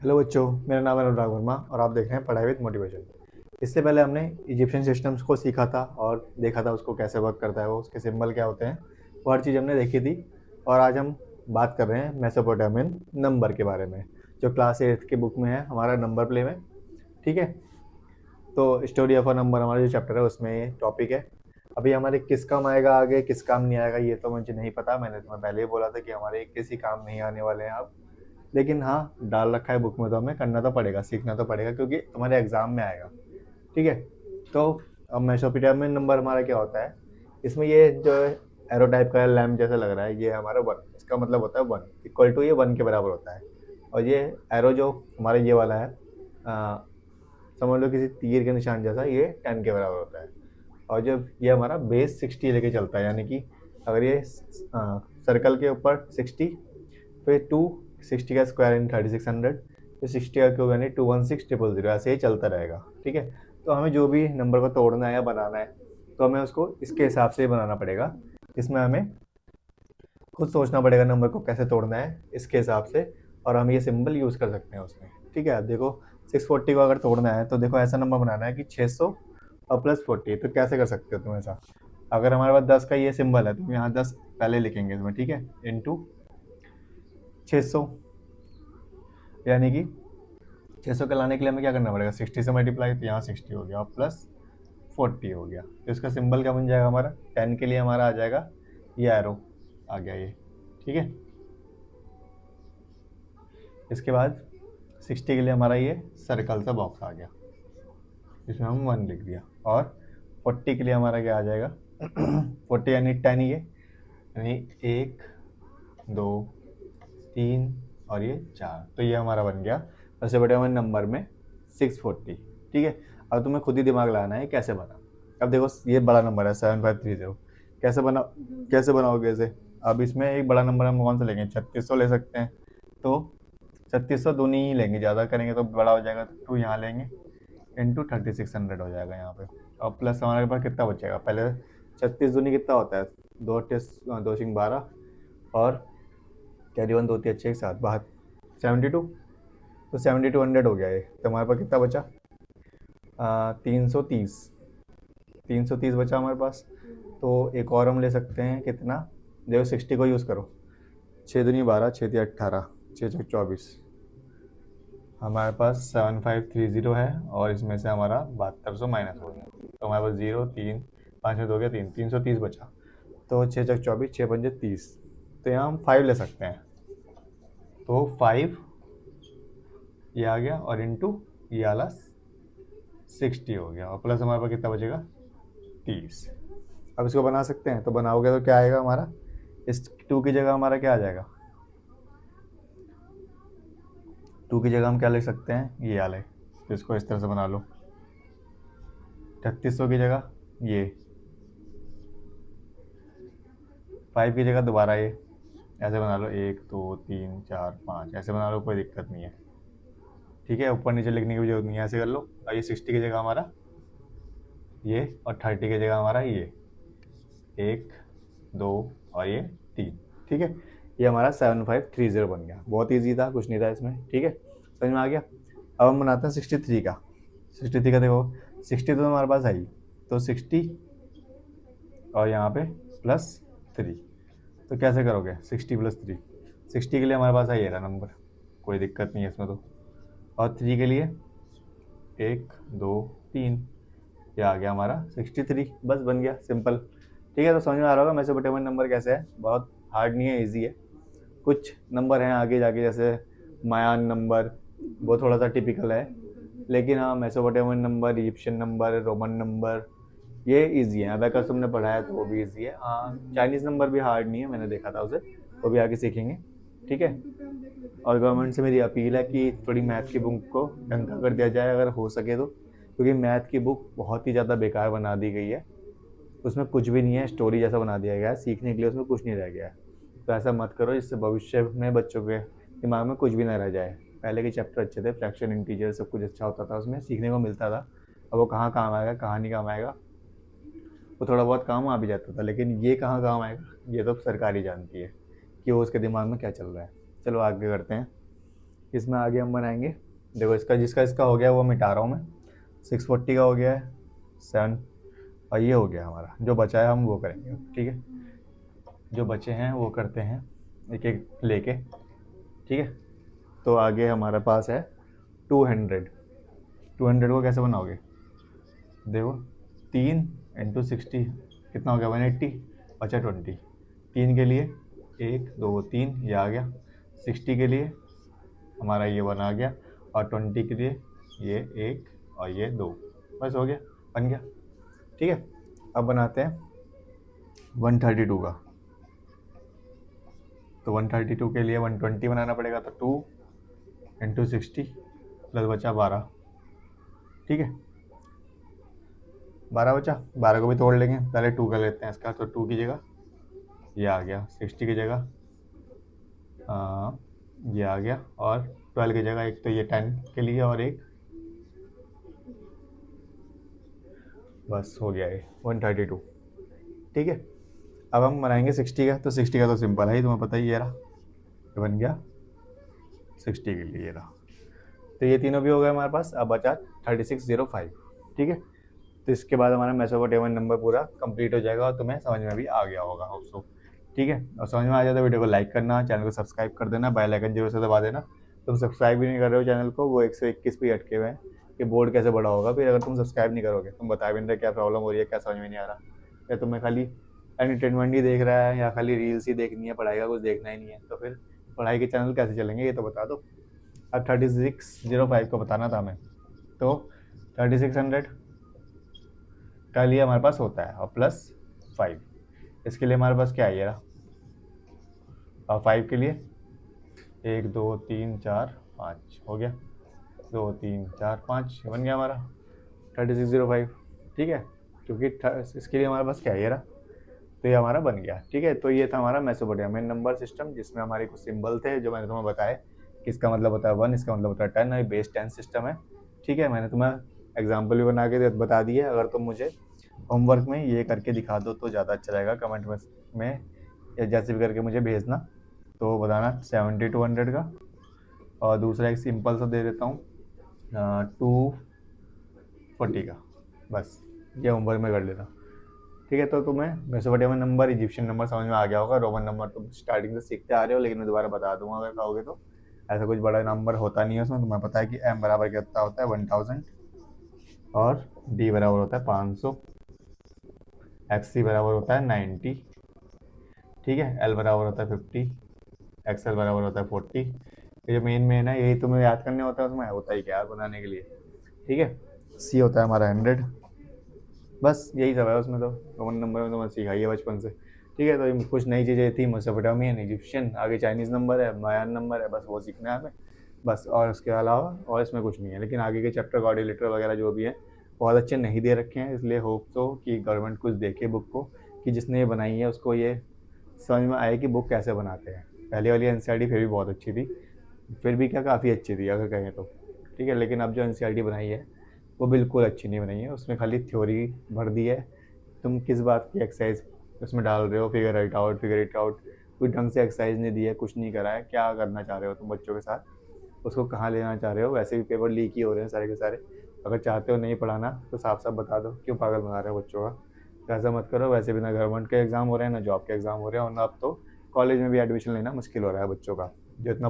Hello बच्चों, मेरा नाम है अनुराग वर्मा और आप देख रहे हैं पढ़ाई विद मोटिवेशन। इससे पहले हमने इजिप्शियन सिस्टम्स को सीखा था और देखा था उसको कैसे वर्क करता है, वो उसके सिंबल क्या होते हैं, वो हर चीज़ हमने देखी थी। और आज हम बात कर रहे हैं मेसोपोटामियन नंबर के बारे में, जो क्लास 8 की बुक में है हमारा नंबर प्ले में। ठीक है, तो स्टोरी ऑफ अ नंबर हमारा जो चैप्टर है उसमें ये टॉपिक है। अभी हमारे किस काम आएगा आगे, किस काम नहीं आएगा ये तो मुझे नहीं पता। मैंने तुम्हें पहले ही बोला था कि हमारे किसी काम नहीं आने वाले हैं आप, लेकिन हाँ डाल रखा है बुक में, तो हमें करना तो पड़ेगा, सीखना तो पड़ेगा क्योंकि तुम्हारे एग्जाम में आएगा। ठीक है, तो अब मेसोपोटामियन नंबर हमारा क्या होता है, इसमें ये जो एरो टाइप का लैम्प जैसा लग रहा है ये हमारा वन, इसका मतलब होता है वन इक्वल टू, ये वन के बराबर होता है। और ये एरो जो हमारा ये वाला है, समझ लो किसी तीर के निशान जैसा, ये 10 के बराबर होता है। और जब ये हमारा बेस 60 लेके चलता है, यानी कि अगर ये सर्कल के ऊपर 60, फिर 260 का स्क्वायर इन 3600, फिर 60 का क्यूब यानी 216,000, ऐसे ही चलता रहेगा। ठीक है, तो हमें जो भी नंबर को तोड़ना है या बनाना है तो हमें उसको इसके हिसाब से बनाना पड़ेगा। इसमें हमें खुद सोचना पड़ेगा नंबर को कैसे तोड़ना है इसके हिसाब से, और हम ये सिंबल यूज़ कर सकते हैं उसमें। ठीक है, अब देखो 640 को अगर तोड़ना है तो देखो ऐसा नंबर बनाना है कि 600 और प्लस 40, तो कैसे कर सकते हो तुम ऐसा। अगर हमारे पास 10 का ये सिंबल है तो यहाँ 10 पहले लिखेंगे इसमें, ठीक है, इंटू 600, यानी कि 600 के लाने के लिए हमें क्या करना पड़ेगा, 60 से मल्टीप्लाई, तो यहाँ 60 हो गया और प्लस 40 हो गया। तो इसका सिंबल क्या बन जाएगा हमारा, 10 के लिए हमारा आ जाएगा ये एरो, आ गया ये। ठीक है, इसके बाद 60 के लिए हमारा ये सर्कल सा बॉक्स आ गया, इसमें हम 1 लिख दिया। और 40 के लिए हमारा क्या आ जाएगा 40 यानी 10 ये, यानी 1 2 3 और ये 4, तो ये हमारा बन गया सबसे बड़े हमारे नंबर में 640। ठीक है, अब तुम्हें खुद ही दिमाग लगाना है कैसे बना। अब देखो ये बड़ा नंबर है 7530, कैसे बना, कैसे बनाओगे इसे। अब इसमें एक बड़ा नंबर हम कौन सा लेंगे, 3600 ले सकते हैं। तो 3600 दूनी ही लेंगे, ज़्यादा करेंगे तो बड़ा हो जाएगा, तो 2 यहाँ लेंगे, इंटू 3600 हो जाएगा यहाँ पे। और प्लस हमारे पास कितना बचेगा, पहले 36 दूनी कितना होता है, दो टेस्ट, दो सिंग 12, और कैरी वन, दो तीन अच्छे एक साथ, 72, तो 7200 हो गया ये। तो हमारे पास कितना बचा, 330, 330 बचा हमारे पास। तो एक और हम ले सकते हैं, कितना, देखो 60 को यूज़ करो, 6 दूनी 12, 6 3 18, 6 6 24, हमारे पास 7530 है, और इसमें से हमारा 7200 माइनस हो गया, तो हमारे पास 0 3 5 में 2 गया 3, 330 बचा। तो 6 6 24, 6 5 30, तो यहाँ हम 5 ले सकते हैं। तो 5 ये आ गया, और इंटू ये वाला 60 हो गया, और प्लस हमारे पास कितना बचेगा 30। अब इसको बना सकते हैं, तो बनाओगे तो क्या आएगा हमारा, इस 2 की जगह हमारा क्या आ जाएगा, 2 की जगह हम क्या लिख सकते हैं, ये वाले, तो इसको इस तरह से बना लो, 3600 की जगह ये, 5 की जगह दोबारा ये, ऐसे बना लो, 1 2 3 4 5, ऐसे बना लो, कोई दिक्कत नहीं है। ठीक है, ऊपर नीचे लिखने की भी जरूरत नहीं है, ऐसे कर लो। और ये 60 की जगह हमारा ये, और 30 की जगह हमारा ये, 1 2 और ये 3। ठीक है, ये हमारा 7530 बन गया। बहुत ईजी था, कुछ नहीं था इसमें। ठीक है, समझ में आ गया। अब हम बनाते हैं 63 का। 63 का देखो, 60 तो हमारे पास आई, तो 60 और यहाँ पे +3, तो कैसे करोगे 60 + 3, 60 के लिए हमारे पास आई है नंबर, कोई दिक्कत नहीं है इसमें तो। और 3 के लिए 1 2 3, ये आ गया हमारा 63, बस बन गया, सिंपल। ठीक है, तो समझ में आ रहा होगा मेसोपोटामियन नंबर कैसे है, बहुत हार्ड नहीं है, इजी है। कुछ नंबर हैं आगे जाके, जैसे मायान नंबर, वो थोड़ा सा टिपिकल है, लेकिन हाँ Mesopotamian number, Egyptian number, Roman number, ये इजी है। अबेकस तुमने पढ़ा है तो वो भी इजी है। हाँ चाइनीज़ नंबर भी हार्ड नहीं है, मैंने देखा था उसे, वो भी आगे सीखेंगे। ठीक है, और गवर्नमेंट से मेरी अपील है कि थोड़ी मैथ की बुक को ढंग का कर दिया जाए अगर हो सके तो, क्योंकि मैथ की बुक बहुत ही ज़्यादा बेकार बना दी गई है, उसमें कुछ भी नहीं है, स्टोरी जैसा बना दिया गया है, सीखने के लिए उसमें कुछ नहीं रह गया है। तो ऐसा मत करो, इससे भविष्य में बच्चों के दिमाग में कुछ भी ना रह जाए। पहले के चैप्टर अच्छे थे, फ्रैक्शन, इंटीजर, सब कुछ अच्छा होता था, उसमें सीखने को मिलता था। अब वो कहाँ काम आएगा, कहाँ नहीं काम आएगा, वो थोड़ा बहुत काम आ भी जाता था, लेकिन ये कहाँ काम आएगा, ये तो सरकार ही जानती है कि वो उसके दिमाग में क्या चल रहा है। चलो आगे करते हैं। इसमें आगे हम बनाएंगे, देखो इसका जिसका हो गया वो मिटा रहा हूँ मैं। 640 का हो गया है 7, और ये हो गया हमारा। जो बचा है हम वो करेंगे, ठीक है। जो बचे हैं वो करते हैं एक एक लेके, ठीक है। तो आगे हमारे पास है 200। 200 को कैसे बनाओगे, देखो 3 × 60 कितना हो गया 180, बचा 20। 3 के लिए 1 2 3 ये आ गया, 60 के लिए हमारा ये 1 आ गया, और 20 के लिए ये 1 और ये 2, बस हो गया, बन गया, ठीक है। अब बनाते हैं 132 का। तो 132 के लिए 120 बनाना पड़ेगा, तो 2 × 60 प्लस बचा 12, ठीक है। 12 बचा, 12 को भी तोड़ लेंगे, पहले 2 कर लेते हैं इसका। तो 2 की जगह ये आ गया, 60 की जगह ये आ गया, और 12 की जगह एक तो ये 10 के लिए और एक, बस हो गया ये 132, ठीक है। अब हम बनाएंगे 60 का। तो 60 का तो सिंपल है ही, तुम्हें पता ही, ये रहा, ये बन गया 60 के लिए, ये रहा। तो ये तीनों भी हो गए हमारे पास। अब बचा 3605, ठीक है। तो इसके बाद हमारा मेसोपोटामियन नंबर पूरा कंप्लीट हो जाएगा और तुम्हें समझ में भी आ गया होगा होप्सो, ठीक है। और समझ में आ जाए तो वीडियो को लाइक करना, चैनल को सब्सक्राइब कर देना, बेल आइकन जरूर से दबा देना। तुम सब्सक्राइब भी नहीं कर रहे हो चैनल को, वो 121 पे अटके हुए हैं कि बोर्ड कैसे बड़ा होगा फिर अगर तुम सब्सक्राइब नहीं करोगे। तुम बता भी नहीं रहे क्या प्रॉब्लम हो रही है, क्या समझ में नहीं आ रहा, या तुम्हें खाली एंटरटेनमेंट ही देख रहा है, या खाली रील्स ही देखनी है, पढ़ाई का कुछ देखना ही नहीं है, तो फिर पढ़ाई के चैनल कैसे चलेंगे ये तो बता दो। अब 3605 को बताना था हमें। तो 3600 का लिए हमारे पास होता है, और प्लस 5, इसके लिए हमारे पास क्या है ये रहा। और 5 के लिए 1 2 3 4 5 हो गया, 2 3 4 5 बन गया हमारा 3605, ठीक है। क्योंकि इसके लिए हमारे पास क्या है ये रहा, तो ये हमारा बन गया, ठीक है। तो ये था हमारा मेसोपोटामियन नंबर सिस्टम, जिसमें हमारे कुछ सिंबल थे जो मैंने तुम्हें बताए कि इसका मतलब होता है 1, इसका मतलब होता है 10, और बेस 10 सिस्टम है, ठीक है। मैंने तुम्हें एग्जाम्पल भी बना के बता दिए। अगर तुम मुझे होमवर्क में ये करके दिखा दो तो ज़्यादा अच्छा रहेगा, कमेंट में या जैसे भी करके मुझे भेजना। तो बताना 70 to 100 का, और दूसरा एक सिंपल सा दे देता हूँ 240 का, बस ये होमवर्क में कर लेना, ठीक है। तो तुम्हें मेसोपोटामियन नंबर, इजिप्शियन नंबर समझ में आ गया होगा। रोमन नंबर तुम स्टार्टिंग से सीखते आ रहे हो, लेकिन मैं दोबारा बता दूंगा अगर कहोगे तो। ऐसा कुछ बड़ा नंबर होता नहीं है उसमें, तुम्हें पता है कि m बराबर कितना होता है 1000, और d बराबर होता है 500, xc बराबर होता है 90, ठीक है। l बराबर होता है 50, xl बराबर होता है 40। ये जो मेन है यही तुम्हें याद करने होता है, उसमें होता ही क्या है बनाने के लिए, ठीक है। c होता है हमारा 100, बस यही सब है उसमें। तो रोमन नंबर में तो मैंने सीखा ही है बचपन से, ठीक है। तो ये कुछ नई चीज़ें थी, मेसोपोटामियन, इजिप्शियन, आगे चाइनीज़ नंबर है, मायान नंबर है, बस वो सीखना है हमें, बस। और उसके अलावा और इसमें कुछ नहीं है। लेकिन आगे के चैप्टर कोऑर्डिनेटर वगैरह जो भी हैं बहुत अच्छे नहीं दे रखे हैं, इसलिए होप तो कि गवर्नमेंट कुछ देखे बुक को, कि जिसने ये बनाई है उसको ये समझ में आए कि बुक कैसे बनाते हैं। पहले वाली एनसीईआरटी फिर भी बहुत अच्छी थी, फिर भी क्या काफ़ी अच्छी थी अगर कहें तो, ठीक है। लेकिन अब जो एनसीईआरटी बनाई है वो बिल्कुल अच्छी नहीं बनाई है, उसमें खाली थ्योरी भर दी है। तुम किस बात की एक्सरसाइज उसमें डाल रहे हो, फिगर इट आउट, कोई ढंग से एक्सरसाइज नहीं दी है, कुछ नहीं करा है। क्या करना चाह रहे हो तुम बच्चों के साथ, उसको कहाँ लेना चाह रहे हो। वैसे भी पेपर लीक ही हो रहे हैं सारे के सारे। अगर चाहते हो नहीं पढ़ाना तो साफ साफ बता दो, क्यों पागल बना रहे हो बच्चों का। तो ऐसा मत करो। वैसे भी ना गवर्नमेंट के एग्ज़ाम हो रहे हैं, ना जॉब के एग्ज़ाम हो रहे हैं, और ना अब तो कॉलेज में भी एडमिशन लेना मुश्किल हो रहा है बच्चों का, जो इतना